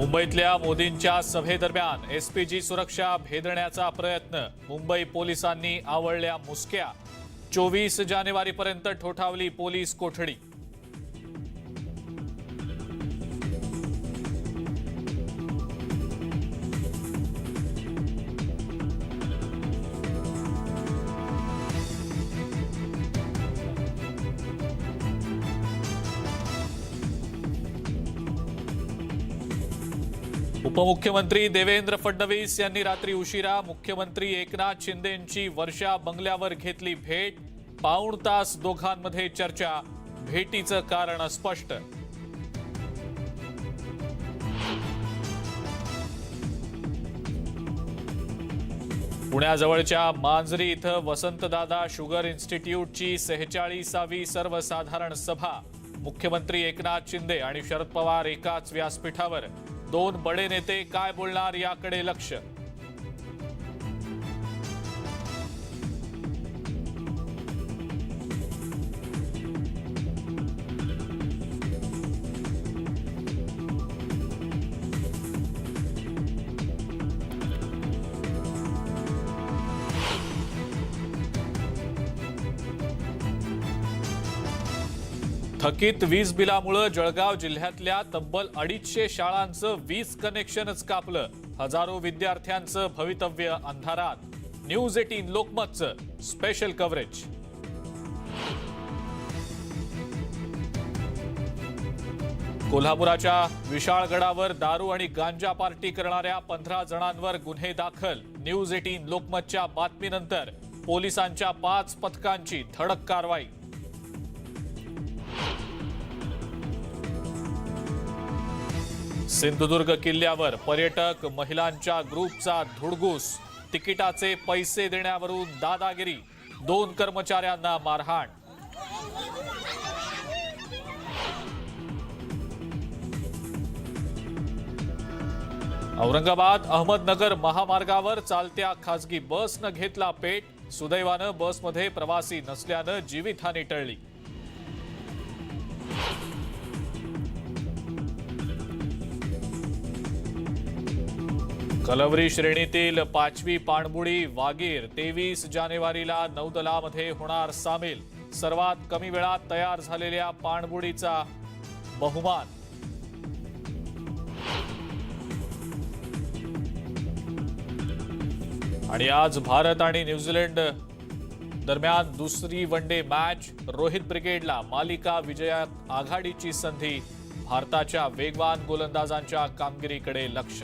मुंबईतल्या मोदींच्या सभेदरम्यान एसपीजी सुरक्षा भेदण्याचा प्रयत्न। मुंबई पोलिसांनी आवळल्या मुसक्या। 24 जानेवारीपर्यंत ठोठावली पोलीस कोठडी। उपमुख्यमंत्री देवेंद्र फडणवीस यांनी रात्री उशिरा मुख्यमंत्री एकनाथ शिंदेंची वर्षा बंगल्यावर घेतली भेट। पाऊण तास दोघांमध्ये चर्चा। भेटीचं कारण स्पष्ट। पुण्याजवळच्या मांजरी इथं वसंतदादा शुगर इन्स्टिट्यूटची 46वी सर्वसाधारण सभा। मुख्यमंत्री एकनाथ शिंदे आणि शरद पवार एकाच व्यासपीठावर। दोन बडे नेते काय बोलणार याकडे लक्ष। थकीत वीज बिलामुळे जळगाव जिल्ह्यातल्या तब्बल 250 शाळांचं वीज कनेक्शनच कापलं। हजारो विद्यार्थ्यांचं भवितव्य अंधारात। न्यूज 18 लोकमतचं स्पेशल कव्हरेज। कोल्हापुराच्या विशाळगडावर दारू आणि गांजा पार्टी करणाऱ्या 15 जणांवर गुन्हे दाखल। न्यूज 18 लोकमतच्या बातमीनंतर पोलिसांच्या 5 पथकांची धडक कारवाई। सिंधुदुर्ग किल्ल्यावर पर्यटक महिलांच्या ग्रुपचा धुडगूस। तिकिटाचे पैसे देण्यावरून दादागिरी। 2 कर्मचाऱ्यांना मारहाण। औरंगाबाद अहमदनगर महामार्गावर चालत्या खासगी बसनं घेतला पेट। सुदैवानं बसमध्ये प्रवासी नसल्यानं जीवितहानी टळली। कलवरी श्रेणीतील 5वी पाणबुडी वागीर 23 जानेवारीला नौदलामध्ये होणार सामील। सर्वात कमी वेळात तयार झालेल्या पाणबुडीचा बहुमान। आणि आज भारत आणि न्यूझीलंड दरम्यान दुसरी वनडे मॅच। रोहित ब्रिगेडला मालिका विजयात आघाडीची संधी। भारताच्या वेगवान गोलंदाजांच्या कामगिरीकडे लक्ष।